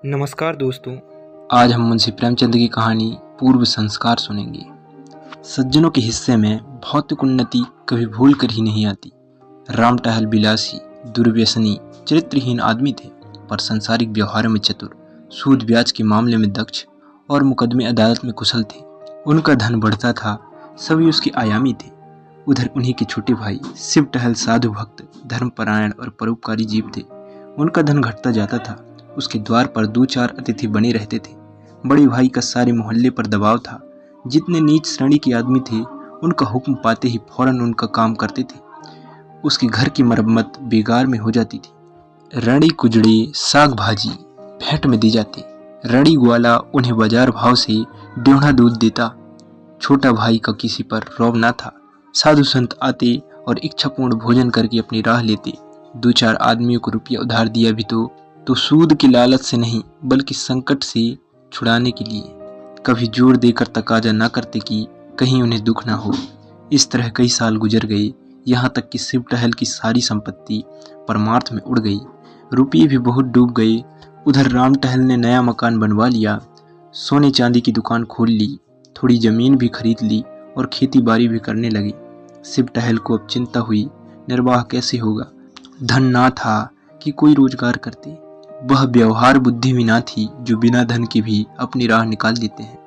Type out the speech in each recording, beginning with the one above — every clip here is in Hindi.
नमस्कार दोस्तों। आज हम मुंशी प्रेमचंद की कहानी पूर्व संस्कार सुनेंगे। सज्जनों के हिस्से में भौतिक उन्नति कभी भूल कर ही नहीं आती। राम टहल बिलासी, दुर्व्यसनी, चरित्रहीन आदमी थे, पर संसारिक व्यवहारों में चतुर, सूद ब्याज के मामले में दक्ष और मुकदमे अदालत में कुशल थे। उनका धन बढ़ता था, सभी उसके आयामी थे। उधर उन्हीं के छोटे भाई शिव टहल साधु भक्त, धर्मपरायण और परोपकारी जीव थे। उनका धन घटता जाता था। उसके द्वार पर 2-4 अतिथि बने रहते थे। बड़े भाई का सारे मोहल्ले पर दबाव था। जितने नीच श्रेणी के आदमी थे, उनका हुक्म पाते ही फौरन उनका काम करते थे। उसके घर की मरम्मत बेगार में हो जाती थी। रड़ी कुजड़ी साग भाजी भेंट में दी जाती। रड़ी ग्वाला उन्हें बाजार भाव से डेढ़ा दूध देता। छोटा भाई का किसी पर रौब न था। साधु संत आते और इच्छापूर्ण भोजन करके अपनी राह लेते। 2-4 आदमियों को रुपया उधार दिया भी तो सूद की लालच से नहीं, बल्कि संकट से छुड़ाने के लिए। कभी जोर देकर तकाजा न करते कि कहीं उन्हें दुख न हो। इस तरह कई साल गुजर गए, यहाँ तक कि शिव टहल की सारी संपत्ति परमार्थ में उड़ गई। रुपये भी बहुत डूब गए। उधर राम टहल ने नया मकान बनवा लिया, सोने चांदी की दुकान खोल ली, थोड़ी जमीन भी खरीद ली और खेती बाड़ी भी करने लगे। शिव टहल को अब चिंता हुई, निर्वाह कैसे होगा। धन ना था कि कोई रोजगार करते। वह व्यवहार बुद्धि भी ना थी जो बिना धन के भी अपनी राह निकाल देते हैं।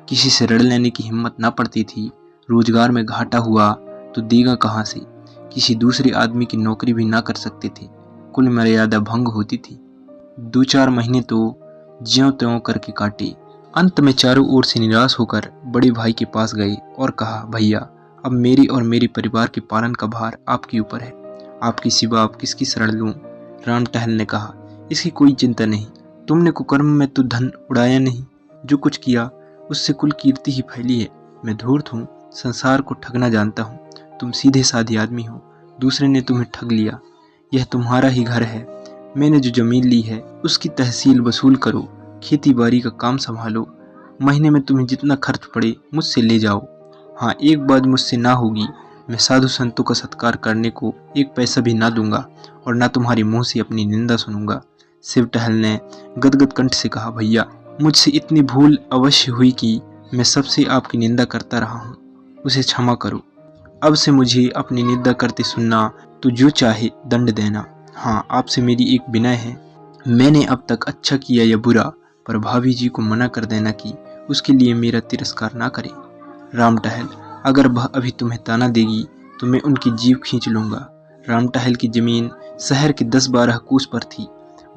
किसी से ऋण लेने की हिम्मत ना पड़ती थी। रोजगार में घाटा हुआ तो देगा कहाँ से। किसी दूसरे आदमी की नौकरी भी ना कर सकते थे। कुल मर्यादा भंग होती थी। 2-4 महीने तो ज्यों त्यों करके काटे। अंत में चारों ओर से निराश होकर बड़े भाई के पास गए और कहा, भैया, अब मेरी और मेरे परिवार के पालन का भार आपके ऊपर है। आपकी सिवा आप किसकी शरण लूं? राम टहल ने कहा, इसकी कोई चिंता नहीं। तुमने कुकर्म में तो धन उड़ाया नहीं। जो कुछ किया उससे कुल कीर्ति ही फैली है। मैं धूर्त हूँ, संसार को ठगना जानता हूँ। तुम सीधे साधे आदमी हो, दूसरे ने तुम्हें ठग लिया। यह तुम्हारा ही घर है। मैंने जो जमीन ली है उसकी तहसील वसूल करो, खेती बाड़ी का काम संभालो। महीने में तुम्हें जितना खर्च पड़े मुझसे ले जाओ। हाँ, एक बात मुझसे ना होगी, मैं साधु संतों का सत्कार करने को 1 पैसा भी ना दूंगा और ना तुम्हारे मुंह से अपनी निंदा सुनूंगा। शिव टहल ने गदगद कंठ से कहा, भैया, मुझसे इतनी भूल अवश्य हुई कि मैं सबसे आपकी निंदा करता रहा हूँ, उसे क्षमा करो। अब से मुझे अपनी निंदा करते सुनना तो जो चाहे दंड देना। हाँ, आपसे मेरी एक विनय है। मैंने अब तक अच्छा किया या बुरा, पर भाभी जी को मना कर देना कि उसके लिए मेरा तिरस्कार ना करें। राम टहल, अगर वह अभी तुम्हें ताना देगी तो मैं उनकी जीभ खींच लूँगा। राम टहल की जमीन शहर के 10-12 कोस पर थी।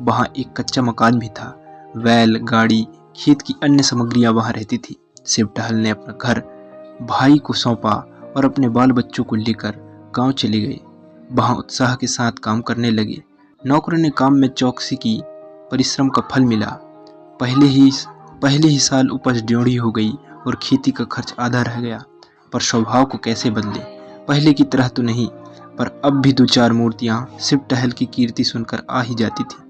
वहाँ एक कच्चा मकान भी था। बैल, गाड़ी, खेत की अन्य सामग्रियाँ वहाँ रहती थी। शिव टहल ने अपना घर भाई को सौंपा और अपने बाल बच्चों को लेकर गांव चले गए। वहाँ उत्साह के साथ काम करने लगे। नौकरों ने काम में चौकसी की, परिश्रम का फल मिला। पहले ही साल उपज ड्योढ़ी हो गई और खेती का खर्च आधा रह गया। पर स्वभाव को कैसे बदले, पहले की तरह तो नहीं, पर अब भी 2-4 मूर्तियाँ शिव टहल की कीर्ति सुनकर आ ही जाती थी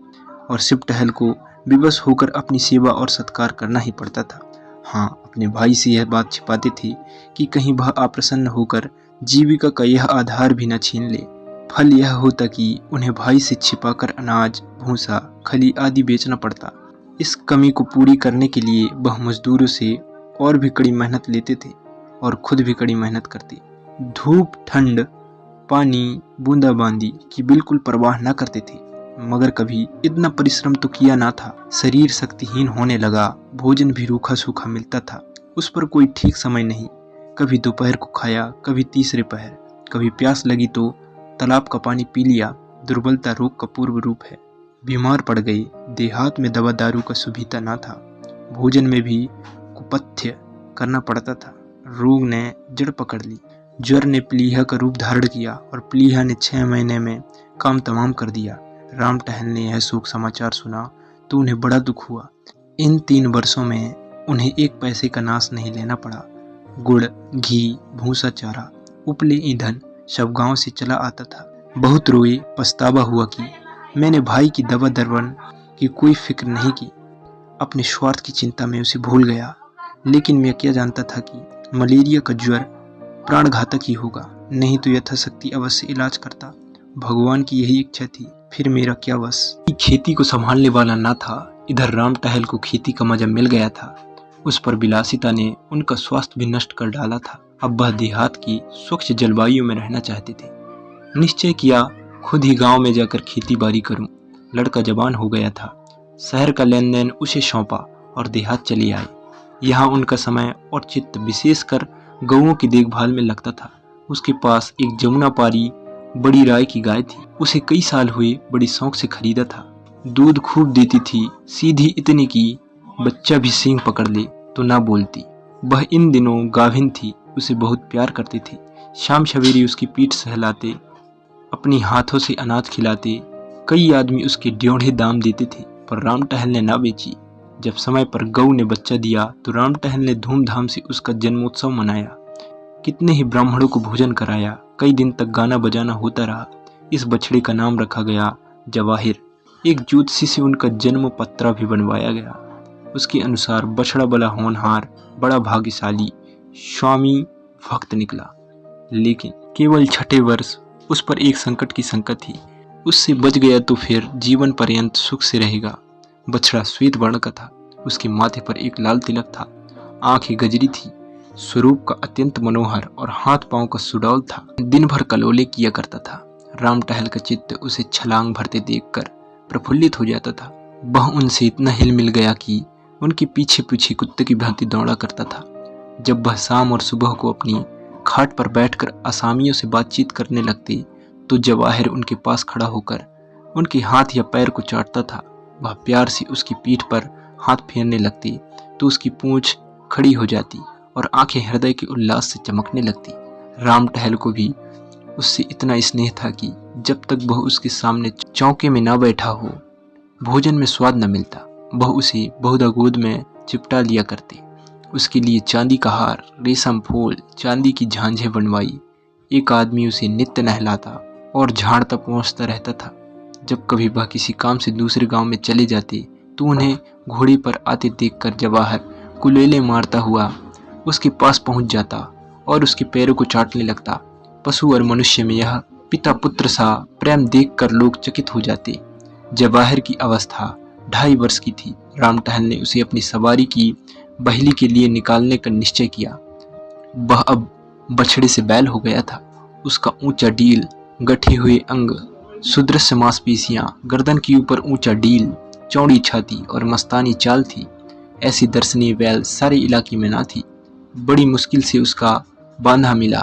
और शिव टहल को विवश होकर अपनी सेवा और सत्कार करना ही पड़ता था। हाँ, अपने भाई से यह बात छिपाते थे कि कहीं वह अप्रसन्न होकर जीविका का यह आधार भी न छीन ले। फल यह होता कि उन्हें भाई से छिपाकर अनाज, भूसा, खली आदि बेचना पड़ता। इस कमी को पूरी करने के लिए वह मजदूरों से और भी कड़ी मेहनत लेते थे और खुद भी कड़ी मेहनत करते। धूप, ठंड, पानी, बूंदाबांदी की बिल्कुल परवाह न करते थे। मगर कभी इतना परिश्रम तो किया ना था। शरीर शक्तिहीन होने लगा। भोजन भी रूखा सूखा मिलता था। उस पर कोई ठीक समय नहीं। कभी दोपहर को खाया, कभी तीसरे पहर। कभी प्यास लगी तो तालाब का पानी पी लिया। दुर्बलता रोग का पूर्व रूप है। बीमार पड़ गए। देहात में दवा दारू का सुविधा ना था। भोजन में भी कुपथ्य करना पड़ता था। रोग ने जड़ पकड़ ली। ज्वर ने प्लीहा का रूप धारण किया और प्लीहा ने 6 महीने में काम तमाम कर दिया। राम टहल ने यह शोक समाचार सुना तो उन्हें बड़ा दुख हुआ। इन 3 वर्षों में उन्हें 1 पैसे का नाश नहीं लेना पड़ा। गुड़, घी, भूसा, चारा, उपले, ईंधन सब गांव से चला आता था। बहुत रोए, पछतावा हुआ कि मैंने भाई की दवा दरवन की कोई फिक्र नहीं की। अपने स्वार्थ की चिंता में उसे भूल गया। लेकिन मैं क्या जानता था कि मलेरिया का ज्वर प्राणघातक ही होगा, नहीं तो यथाशक्ति अवश्य इलाज करता। भगवान की यही इच्छा थी, फिर मेरा क्या वश। खेती को संभालने वाला ना था। इधर राम टहल को खेती का मजा मिल गया था, उस पर विलासिता ने उनका स्वास्थ्य भी नष्ट कर डाला था। अब वह देहात की स्वच्छ जलवायु में रहना चाहते थे। निश्चय किया खुद ही गांव में जाकर खेती बाड़ी करूं। लड़का जवान हो गया था, शहर का लेन देन उसे सौंपा और देहात चले आए। यहाँ उनका समय और चित्त विशेषकर गौओं की देखभाल में लगता था। उसके पास एक जमुना पारी बड़ी राय की गाय थी। उसे कई साल हुए बड़ी शौक से खरीदा था। दूध खूब देती थी, सीधी इतनी की बच्चा भी सींग पकड़ ले तो ना बोलती। वह इन दिनों गाभिन थी, उसे बहुत प्यार करती थी। शाम सवेरे उसकी पीठ सहलाते, अपनी हाथों से अनाज खिलाते। कई आदमी उसके ड्योढ़े दाम देते थे, पर राम टहल ने ना बेची। जब समय पर गऊ ने बच्चा दिया तो राम टहल ने धूमधाम से उसका जन्मोत्सव मनाया। कितने ही ब्राह्मणों को भोजन कराया। कई दिन तक गाना बजाना होता रहा। इस बछड़े का नाम रखा गया जवाहिर। एक ज्योतिषी से उनका जन्म पत्रा भी बनवाया गया। उसके अनुसार बछड़ा बड़ा होनहार, बड़ा भाग्यशाली, स्वामी भक्त निकला। लेकिन केवल छठे वर्ष उस पर एक संकट की संकट थी। उससे बच गया तो फिर जीवन पर्यंत सुख से रहेगा। बछड़ा श्वेत वर्ण का था। उसके माथे पर एक लाल तिलक था। आंखें गजरी थी। स्वरूप का अत्यंत मनोहर और हाथ पांव का सुडौल था। दिन भर कलोले किया करता था। राम टहल का चित्त उसे छलांग भरते देखकर प्रफुल्लित हो जाता था। वह उनसे इतना हिल मिल गया कि उनके पीछे पीछे कुत्ते की भांति दौड़ा करता था। जब वह शाम और सुबह को अपनी खाट पर बैठकर असामियों से बातचीत करने लगते तो जवाहिर उनके पास खड़ा होकर उनके हाथ या पैर को चाटता था। वह प्यार से उसकी पीठ पर हाथ फेरने लगती तो उसकी पूंछ खड़ी हो जाती और आंखें हृदय के उल्लास से चमकने लगती। राम टहल को भी उससे इतना स्नेह था कि जब तक वह उसके सामने चौके में ना बैठा हो, भोजन में स्वाद न मिलता। वह उसे बहुधा गोद में चिपटा लिया करते। उसके लिए चांदी का हार, रेशम फूल, चांदी की झांझें बनवाई। एक आदमी उसे नित्य नहलाता और झाड़ता पहुँचता रहता था। जब कभी वह किसी काम से दूसरे गांव में चले जाते तो उन्हें घोड़े पर आते देखकर जवाहर कुलेले मारता हुआ उसके पास पहुंच जाता और उसके पैरों को चाटने लगता। पशु और मनुष्य में यह पिता पुत्र सा प्रेम देखकर लोग चकित हो जाते। जवाहिर की अवस्था 2.5 वर्ष की थी। राम टहल ने उसे अपनी सवारी की बहली के लिए निकालने का निश्चय किया। वह अब बछड़े से बैल हो गया था। उसका ऊंचा डील, गठे हुए अंग, सुदृश्य मांसपेशियां, गर्दन के ऊपर ऊंचा डील, चौड़ी छाती और मस्तानी चाल थी। ऐसी दर्शनीय बैल सारे इलाके में ना थी। बड़ी मुश्किल से उसका बांधा मिला,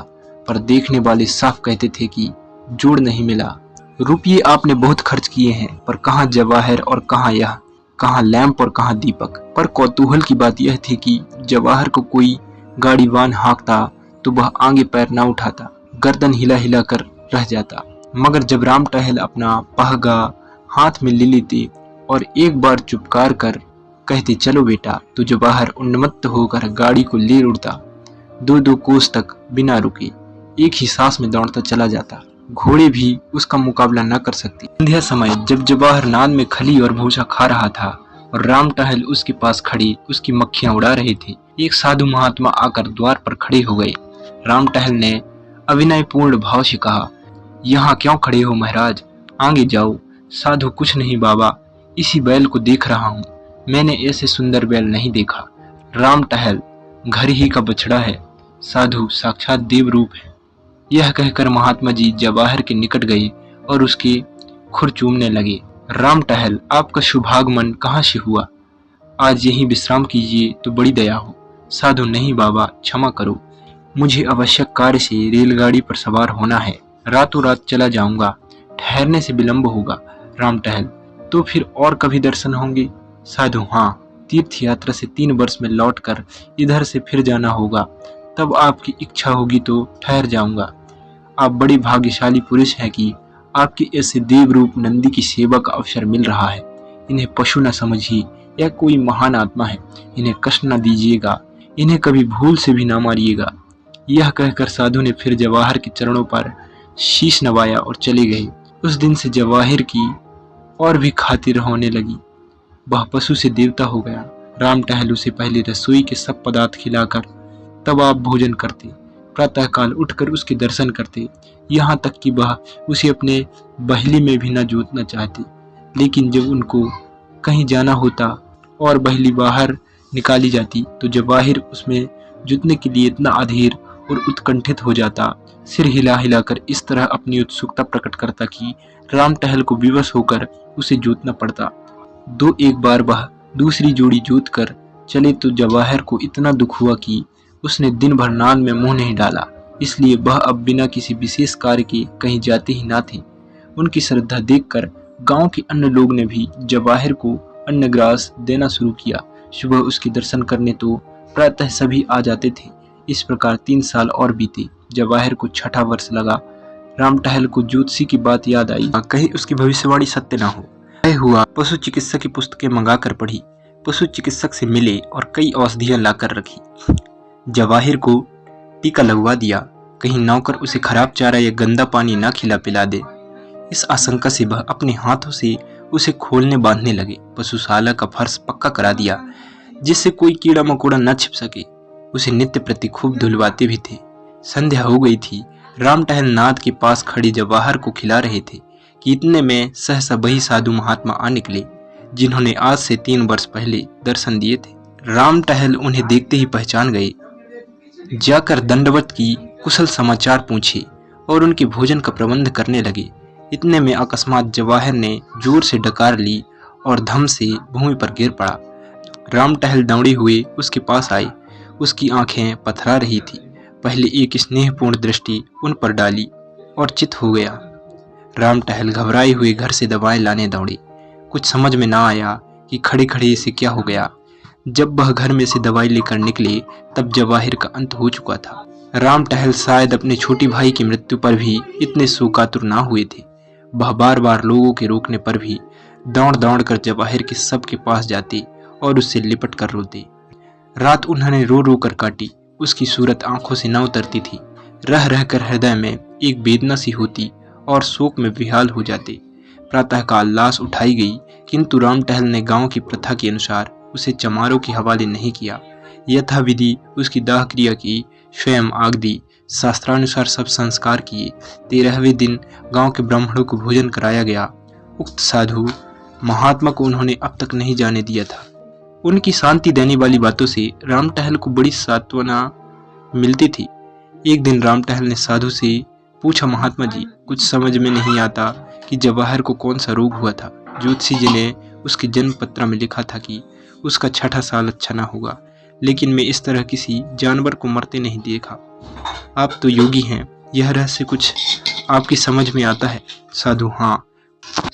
पर देखने वाले साफ कहते थे कि जोड़ नहीं मिला। रुपये आपने बहुत खर्च किए हैं, पर कहाँ जवाहिर और कहाँ यह, कहाँ लैंप और कहाँ दीपक। पर कौतूहल की बात यह थी कि जवाहिर को कोई गाड़ी वाहन हाँकता तो वह आगे पैर ना उठाता, गर्दन हिला हिला कर रह जाता। मगर जब राम टहल अपना पहगा हाथ में ले लेते और एक बार चुपकार कर कहते चलो बेटा, तो जवाहिर उन्मत्त होकर गाड़ी को ले उड़ता। 2-2 कोस तक बिना रुके एक ही सांस में दौड़ता चला जाता। घोड़े भी उसका मुकाबला न कर सकते। संध्या समय जब जवाहिर नाद में खली और भूसा खा रहा था और राम टहल उसके पास खड़े उसकी मक्खियां उड़ा रहे थे, एक साधु महात्मा आकर द्वार पर खड़े हो गए। राम टहल ने अविनयपूर्ण भाव से कहा, यहाँ क्यों खड़े हो महाराज, आगे जाओ। साधु, कुछ नहीं बाबा, इसी बैल को देख रहा हूँ। मैंने ऐसे सुंदर बैल नहीं देखा। राम टहल घर ही का बछड़ा है। साधु साक्षात देव रूप है। यह कहकर महात्मा जी जवाहिर के निकट गए और उसके खुर चूमने लगे। राम टहल, आपका शुभागमन कहाँ से हुआ? आज यहीं विश्राम कीजिए तो बड़ी दया हो। साधु, नहीं बाबा, क्षमा करो, मुझे आवश्यक कार्य से रेलगाड़ी पर सवार होना है। रातों रात चला जाऊंगा, ठहरने से विलंब होगा। राम टहल, तो फिर और कभी दर्शन होंगे? साधु, हाँ, तीर्थ यात्रा से 3 वर्ष में लौटकर इधर से फिर जाना होगा। तब आपकी इच्छा होगी तो ठहर जाऊंगा। आप बड़े भाग्यशाली पुरुष हैं कि आपके ऐसे देव रूप नंदी की सेवा का अवसर मिल रहा है। इन्हें पशु न समझिए, यह कोई महान आत्मा है। इन्हें कष्ट न दीजिएगा, इन्हें कभी भूल से भी ना मारिएगा। यह कहकर साधु ने फिर जवाहिर के चरणों पर शीश नवाया और चले गए। उस दिन से जवाहिर की और भी खातिर होने लगी। वह पशु से देवता हो गया। राम टहल उसे पहले रसोई के सब पदार्थ खिलाकर तब आप भोजन करते, प्रातःकाल उठकर उसके दर्शन करते, यहाँ तक कि वह उसे अपने बहली में भी न जोतना चाहते। लेकिन जब उनको कहीं जाना होता और बहेली बाहर निकाली जाती तो जवाहिर उसमें जुतने के लिए इतना अधीर और उत्कंठित हो जाता, सिर हिला हिलाकर इस तरह अपनी उत्सुकता प्रकट करता कि राम टहल को विवश होकर उसे जूतना पड़ता। दो एक बार वह दूसरी जोड़ी जूत कर चले तो जवाहिर को इतना दुख हुआ कि उसने दिन भर नान में मुंह नहीं डाला, इसलिए वह अब बिना किसी विशेष कार्य के कहीं जाते ही ना थे। उनकी श्रद्धा देखकर गांव के अन्य लोग ने भी जवाहिर को अन्नग्रास देना शुरू किया। सुबह उसके दर्शन करने तो प्रातः सभी आ जाते थे। इस प्रकार 3 साल और बीते। जवाहिर को 6ठा वर्ष लगा। राम टहल को ज्योतिषी की बात याद आई, कहीं उसकी भविष्यवाणी सत्य ना हो। तय हुआ पशु चिकित्सक की पुस्तकें मंगाकर पढ़ी, पशु चिकित्सक से मिले और कई औषधियां लाकर रखी। जवाहिर को टीका लगवा दिया, कहीं नौकर उसे खराब चारा या गंदा पानी ना खिला पिला दे। इस आशंका से वह अपने हाथों से उसे खोलने बांधने लगे। पशुशाला का फर्श पक्का करा दिया जिससे कोई कीड़ा मकोड़ा न छिप सके। उसे नित्य प्रति खूब धुलवाते भी थे। संध्या हो गई थी। राम टहल नाद के पास खड़े जवाहर को खिला रहे थे कि इतने में सहसा वही साधु महात्मा आ निकले जिन्होंने आज से 3 वर्ष पहले दर्शन दिए थे। राम टहल उन्हें देखते ही पहचान गए। जाकर दंडवत की कुशल समाचार पूछे और उनके भोजन का प्रबंध करने लगे। इतने में अकस्मात जवाहिर ने जोर से डकार ली और धम से भूमि पर गिर पड़ा। राम टहल दौड़े हुए उसके पास आए। उसकी आंखें पथरा रही थी। पहले एक स्नेहपूर्ण दृष्टि उन पर डाली और चित हो गया। राम टहल घबराए हुए घर से दवाएं लाने दौड़े। कुछ समझ में ना आया कि खड़े खड़े इसे क्या हो गया। जब वह घर में से दवाई लेकर निकले तब जवाहिर का अंत हो चुका था। राम टहल शायद अपने छोटे भाई की मृत्यु पर भी इतने शोकातुर ना हुए थे। वह बार बार लोगों के रोकने पर भी दौड़ दौड़ कर जवाहिर के सब के पास जाते और उससे लिपट कर रोते। रात उन्होंने रो रो कर काटी। उसकी सूरत आंखों से न उतरती थी। रह रह कर हृदय में एक वेदना सी होती और शोक में विहाल हो जाते। प्रातःकाल लाश उठाई गई, किंतु राम टहल ने गांव की प्रथा के अनुसार उसे चमारों के हवाले नहीं किया। यथाविधि उसकी दाह क्रिया की, स्वयं आग दी, शास्त्रानुसार सब संस्कार किए। 13वें दिन गांव के ब्राह्मणों को भोजन कराया गया। उक्त साधु महात्मा को उन्होंने अब तक नहीं जाने दिया था। उनकी शांति देने वाली बातों से राम टहल को बड़ी सांत्वना मिलती थी। एक दिन राम टहल ने साधु से पूछा, महात्मा जी, कुछ समझ में नहीं आता कि जवाहिर को कौन सा रोग हुआ था। ज्योतिषी जी ने उसके जन्म पत्र में लिखा था कि उसका 6ठा साल अच्छा ना होगा, लेकिन मैं इस तरह किसी जानवर को मरते नहीं देखा। आप तो योगी हैं, यह रहस्य कुछ आपकी समझ में आता है? साधु, हाँ।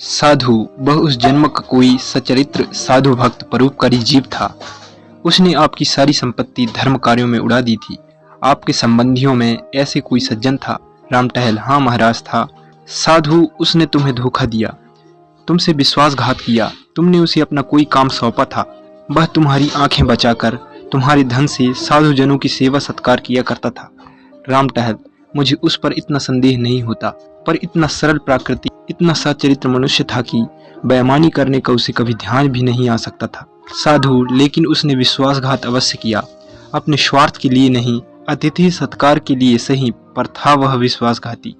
साधु, वह उस जन्म का कोई सचरित्र साधु भक्त परोपकारी जीव था। उसने आपकी सारी संपत्ति धर्म कार्यों में उड़ा दी थी। आपके संबंधियों में ऐसे कोई सज्जन था? राम टहल, हाँ महाराज था। साधु, उसने तुम्हें धोखा दिया, तुमसे विश्वासघात किया। तुमने उसे अपना कोई काम सौंपा था। वह तुम्हारी आंखें बचाकर तुम्हारे धन से साधु जनों की सेवा सत्कार किया करता था। राम टहल, मुझे उस पर इतना संदेह नहीं होता, पर इतना सरल प्राकृतिक, इतना सच्चरित्र मनुष्य था कि बेईमानी करने का उसे कभी ध्यान भी नहीं आ सकता था। साधु, लेकिन उसने विश्वासघात अवश्य किया, अपने स्वार्थ के लिए नहीं, अतिथि सत्कार के लिए सही, पर था वह विश्वासघाती।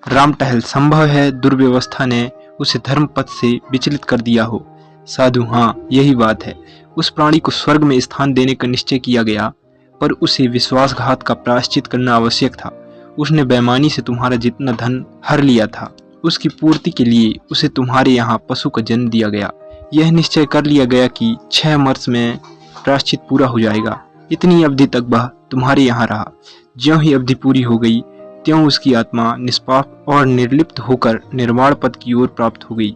राम टहल, संभव है दुर्व्यवस्था ने उसे धर्म पथ से विचलित कर दिया हो। साधु, हाँ, यही बात है। उस प्राणी को स्वर्ग में स्थान देने का निश्चय किया गया, पर उसे विश्वासघात का प्रायश्चित करना आवश्यक था। उसने बेईमानी से तुम्हारा जितना धन हर लिया था, उसकी पूर्ति के लिए उसे तुम्हारे यहाँ पशु का जन्म दिया गया। यह निश्चय कर लिया गया कि 6 वर्ष में प्रायश्चित पूरा हो जाएगा। इतनी अवधि तक वह तुम्हारे यहाँ रहा। ज्यों ही अवधि पूरी हो गई त्यों उसकी आत्मा निष्पाप और निर्लिप्त होकर निर्वाण पद की ओर प्राप्त हो गई।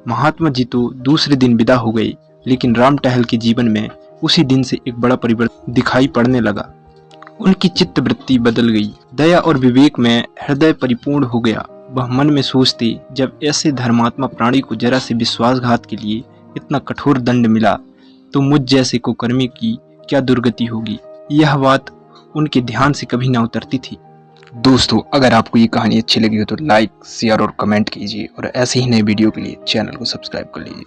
महात्मा जी तो दूसरे दिन विदा हो गए, लेकिन राम टहल के जीवन में उसी दिन से एक बड़ा परिवर्तन दिखाई पड़ने लगा। उनकी चित्त वृत्ति बदल गई। दया और विवेक में हृदय परिपूर्ण हो गया। वह मन में सोचते, जब ऐसे धर्मात्मा प्राणी को जरा से विश्वासघात के लिए इतना कठोर दंड मिला तो मुझ जैसे को कर्मी की क्या दुर्गति होगी। यह बात उनके ध्यान से कभी न उतरती थी। दोस्तों, अगर आपको ये कहानी अच्छी लगी हो तो लाइक, शेयर और कमेंट कीजिए और ऐसे ही नए वीडियो के लिए चैनल को सब्सक्राइब कर लीजिए।